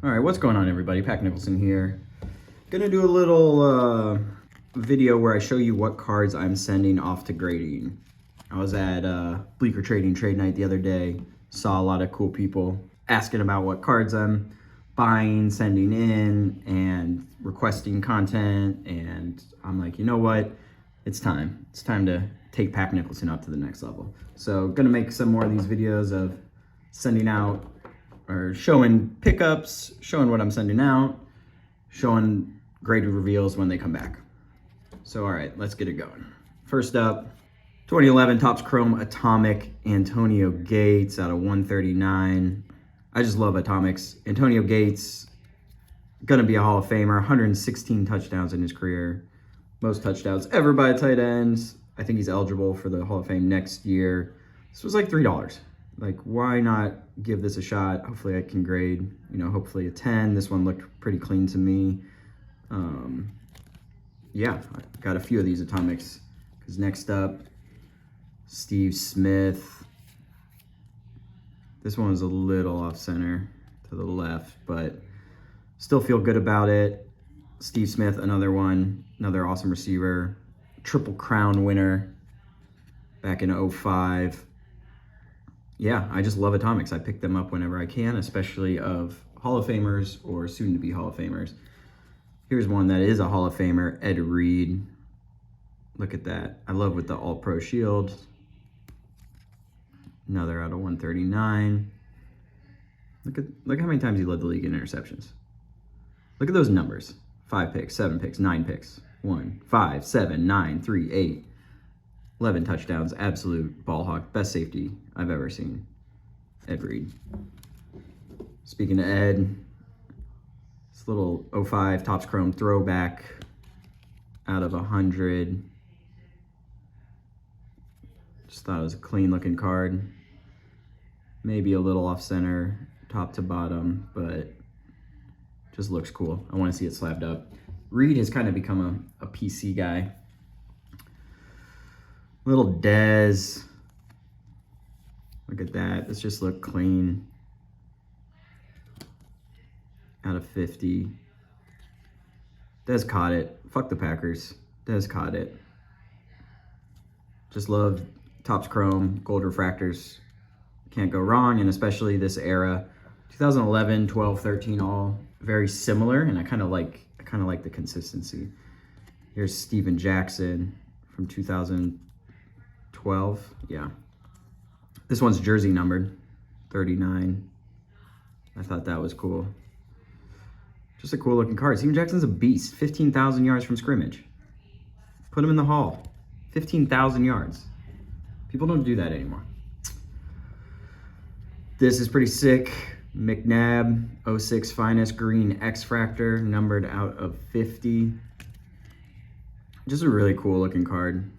All right, what's going on, everybody? Pack Nicholson here. Gonna do a little video where I show you what cards I'm sending off to grading. I was at Bleecker Trading Trade Night the other day, saw a lot of cool people asking about what cards I'm buying, sending in, and requesting content, and I'm like, you know what? It's time. It's time to take Pack Nicholson up to the next level. So gonna make some more of these videos of sending out or showing pickups, showing what I'm sending out, showing graded reveals when they come back. So, all right, let's get it going. First up, 2011 Topps Chrome Atomic Antonio Gates out of 139. I just love Atomics. Antonio Gates, gonna be a Hall of Famer, 116 touchdowns in his career. Most touchdowns ever by a tight end. I think he's eligible for the Hall of Fame next year. This was like $3. Like, why not give this a shot? Hopefully I can grade, hopefully a 10. This one looked pretty clean to me. Yeah, I got a few of these Atomics. Because next up, Steve Smith. This one was a little off center to the left, but still feel good about it. Steve Smith, another one, another awesome receiver. Triple Crown winner back in 05. Yeah, I just love Atomics. I pick them up whenever I can, especially of Hall of Famers or soon-to-be Hall of Famers. Here's one that is a Hall of Famer, Ed Reed. Look at that. I love with the All-Pro Shield. Another out of 139. Look how many times he led the league in interceptions. Look at those numbers. 5 picks, 7 picks, 9 picks. 1, 5, 7, 9, 3, 8. 11 touchdowns, absolute ball hawk, best safety I've ever seen. Ed Reed. Speaking of Ed, this little 05 Topps Chrome throwback out of 100. Just thought it was a clean looking card. Maybe a little off center, top to bottom, but just looks cool. I want to see it slabbed up. Reed has kind of become a PC guy. Little Dez. Look at that. This just looked clean. Out of 50. Dez caught it. Fuck the Packers. Dez caught it. Just love Topps Chrome, gold refractors. Can't go wrong, and especially this era. 2011, 12, 13, all very similar, and I kind of like the consistency. Here's Steven Jackson from 2012. Yeah. This one's jersey numbered, 39. I thought that was cool. Just a cool looking card. Steven Jackson's a beast. 15,000 yards from scrimmage. Put him in the Hall. 15,000 yards. People don't do that anymore. This is pretty sick. McNabb, 06 Finest Green X-Fractor, numbered out of 50. Just a really cool looking card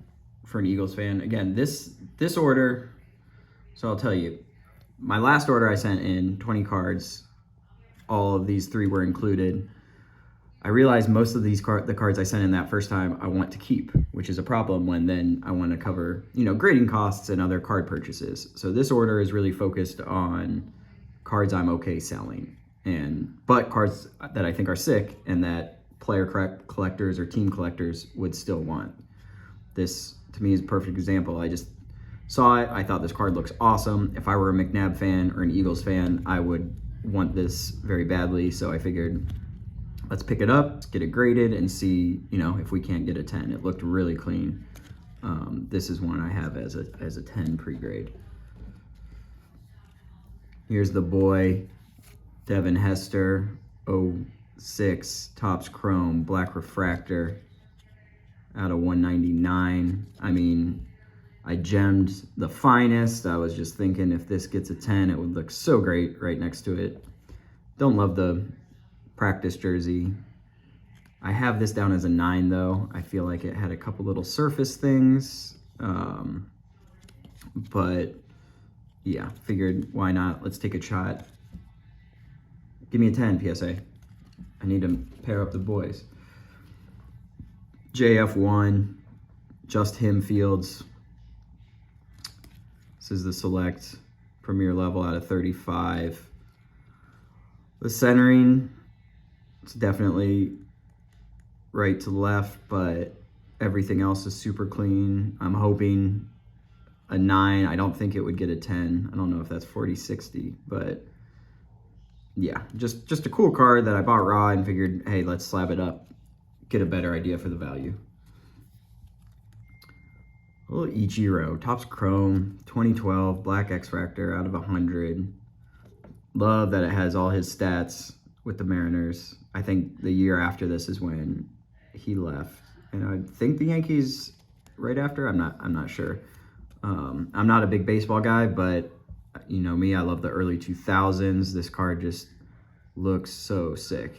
for an Eagles fan. Again, this order, so I'll tell you, my last order I sent in 20 cards, all of these 3 were included. I realized most of these the cards I sent in that first time I want to keep, which is a problem when then I want to cover, grading costs and other card purchases. So this order is really focused on cards I'm okay selling, but cards that I think are sick and that player collectors or team collectors would still want. This to me is a perfect example. I just saw it. I thought this card looks awesome. If I were a McNabb fan or an Eagles fan, I would want this very badly. So I figured, let's pick it up, let's get it graded, and see, if we can't get a 10. It looked really clean. This is one I have as a 10 pre-grade. Here's the boy, Devin Hester, 06 Topps Chrome Black Refractor out of 199. I mean, I gemmed the Finest. I was just thinking if this gets a 10, it would look so great right next to it. Don't love the practice jersey. I have this down as a 9 though. I feel like it had a couple little surface things. But yeah, figured why not? Let's take a shot. Give me a 10, PSA. I need to pair up the boys. JF1, Just Him Fields. This is the select premier level out of 35. The centering, it's definitely right to left, but everything else is super clean. I'm hoping a 9. I don't think it would get a 10. I don't know if that's 40/60, but yeah, just a cool card that I bought raw and figured, hey, let's slab it up, get a better idea for the value. A little Ichiro, Topps Chrome, 2012, Black X-Fractor out of 100. Love that it has all his stats with the Mariners. I think the year after this is when he left, and I think the Yankees right after. I'm not sure. I'm not a big baseball guy, but you know me, I love the early 2000s. This card just looks so sick.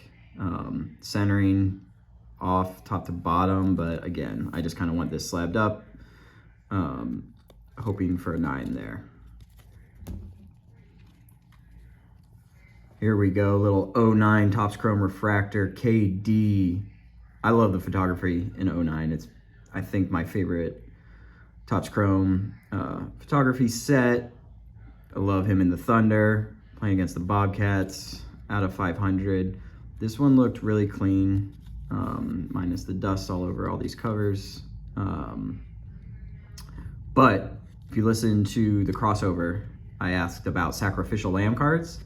Centering off top to bottom, but again, I just kind of want this slabbed up. Hoping for a 9 there. Here we go, little 09 Topps Chrome Refractor KD. I love the photography in 09. It's, I think, my favorite Topps Chrome photography set. I love him in the Thunder, playing against the Bobcats, out of 500. This one looked really clean, minus the dust all over all these covers. But if you listen to the crossover, I asked about sacrificial lamb cards.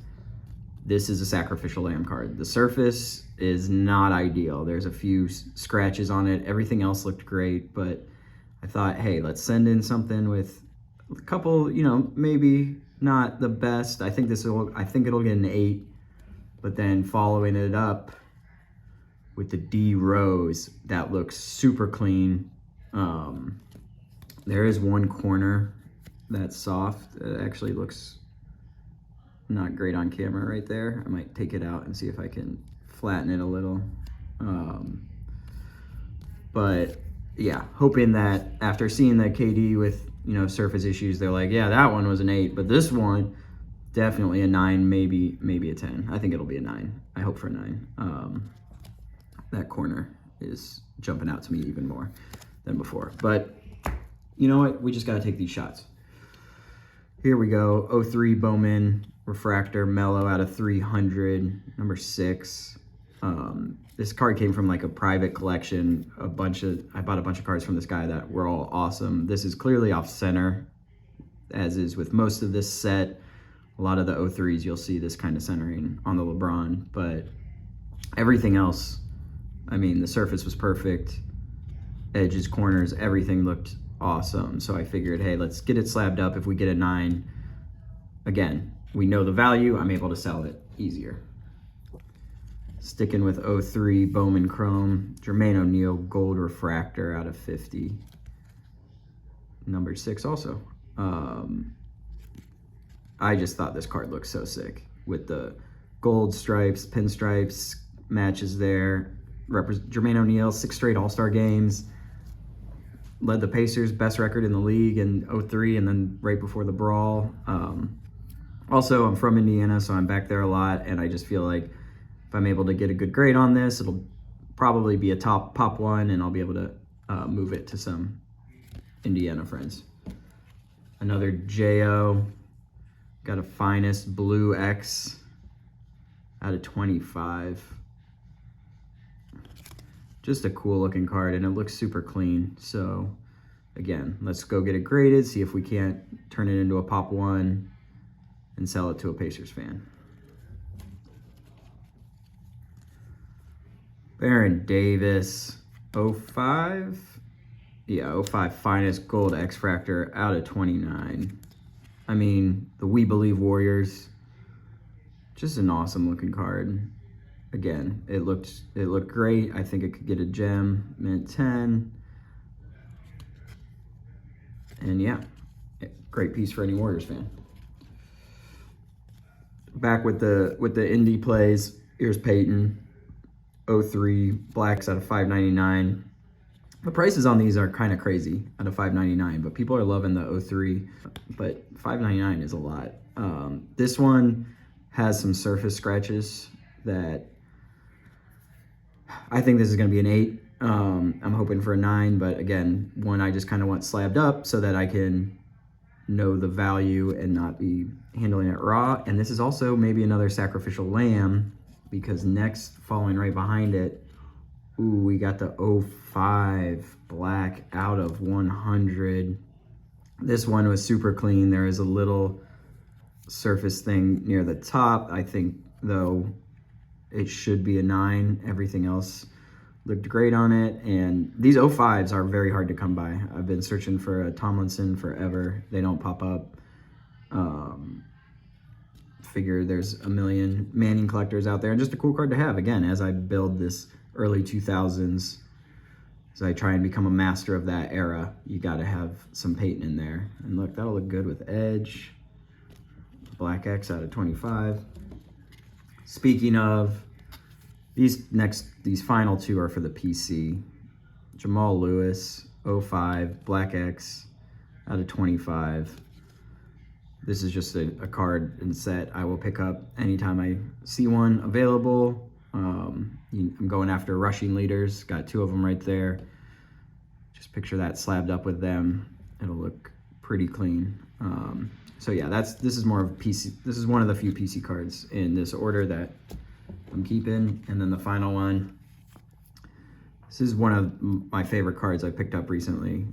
This is a sacrificial lamb card. The surface is not ideal. There's a few scratches on it. Everything else looked great, but I thought, hey, let's send in something with a couple, you know, maybe not the best. I think it'll get an 8, but then following it up with the D Rose, that looks super clean. There is one corner that's soft. It actually looks not great on camera right there. I might take it out and see if I can flatten it a little. But yeah, hoping that after seeing the KD with, you know, surface issues, they're like, yeah, that one was an 8, but this one, definitely a 9, maybe a 10. I think it'll be a 9. I hope for a 9. That corner is jumping out to me even more than before. But you know what? We just got to take these shots. Here we go. 03 Bowman Refractor Mellow out of 300, number 6. This card came from like a private collection. I bought a bunch of cards from this guy that were all awesome. This is clearly off center, as is with most of this set. A lot of the 03s, you'll see this kind of centering on the LeBron, but everything else, I mean, the surface was perfect. Edges, corners, everything looked awesome. So I figured, hey, let's get it slabbed up. If we get a 9, again, we know the value, I'm able to sell it easier. Sticking with 03 Bowman Chrome, Jermaine O'Neal Gold Refractor out of 50. Number 6 also. I just thought this card looked so sick with the gold stripes, pinstripes, matches there. Jermaine O'Neal, 6 straight All-Star games. Led the Pacers, best record in the league in 03, and then right before the brawl. Also, I'm from Indiana, so I'm back there a lot, and I just feel like if I'm able to get a good grade on this, it'll probably be a pop 1, and I'll be able to move it to some Indiana friends. Another JO, got a Finest Blue X out of 25. Just a cool looking card, and it looks super clean. So again, let's go get it graded, see if we can't turn it into a pop 1 and sell it to a Pacers fan. Baron Davis, 05. Yeah, 05 Finest Gold X-Fractor out of 29. I mean, the We Believe Warriors, just an awesome looking card. Again, it looked great. I think it could get a gem, mint 10. And yeah, great piece for any Warriors fan. Back with the indie plays, here's Peyton, 03 Blacks out of 5.99. The prices on these are kind of crazy out of 5.99, but people are loving the 03, but 5.99 is a lot. This one has some surface scratches that I think this is going to be an 8. I'm hoping for a 9, but again, one I just kind of want slabbed up so that I can know the value and not be handling it raw. And this is also maybe another sacrificial lamb because next, following right behind it, ooh, we got the 05 black out of 100. This one was super clean. There is a little surface thing near the top. I think, though, it should be a 9. Everything else looked great on it. And these 05s are very hard to come by. I've been searching for a Tomlinson forever. They don't pop up. Figure there's a million Manning collectors out there, and just a cool card to have, again, as I build this early 2000s, as I try and become a master of that era. You got to have some Peyton in there. And look, that'll look good with Edge. Black X out of 25. Speaking of, these final two are for the PC. Jamal Lewis, 05, Black X out of 25. This is just a card and set I will pick up anytime I see one available. I'm going after rushing leaders. Got 2 of them right there. Just picture that slabbed up with them. It'll look pretty clean. So yeah, this is more of PC. This is one of the few PC cards in this order that I'm keeping. And then the final one. This is one of my favorite cards I picked up recently.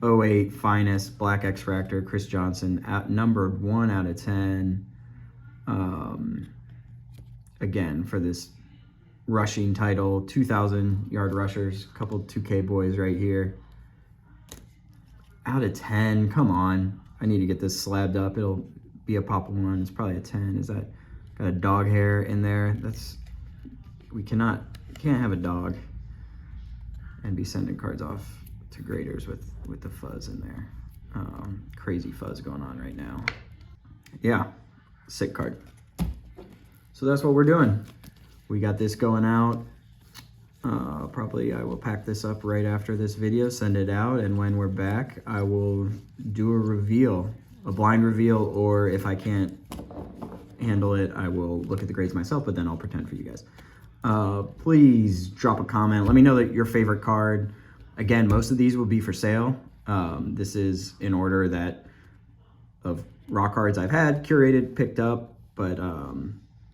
08 Finest Black X-Fractor, Chris Johnson, numbered 1 out of 10. Again, for this rushing title, 2,000 yard rushers, a couple 2K boys right here. Out of 10, come on. I need to get this slabbed up. It'll be a pop 1. It's probably a 10. Is that got a dog hair in there? Can't have a dog and be sending cards off to graders with the fuzz in there. Crazy fuzz going on right now. Yeah, sick card. So that's what we're doing. We got this going out. Probably I will pack this up right after this video, send it out, and when we're back, I will do a reveal, a blind reveal, or if I can't handle it, I will look at the grades myself, but then I'll pretend for you guys. Please drop a comment. Let me know that your favorite card. Again, most of these will be for sale. This is in order of raw cards I've had, curated, picked up, but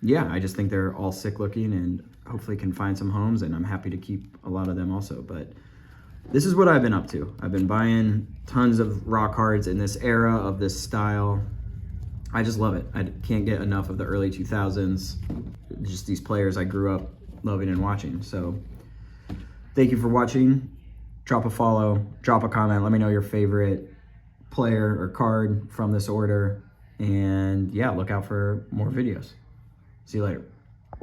yeah, I just think they're all sick looking and hopefully can find some homes, and I'm happy to keep a lot of them also. But this is what I've been up to. I've been buying tons of raw cards in this era of this style. I just love it. I can't get enough of the early 2000s, just these players I grew up loving and watching. So thank you for watching. Drop a follow, drop a comment, let me know your favorite player or card from this order, and yeah, look out for more videos. See you later.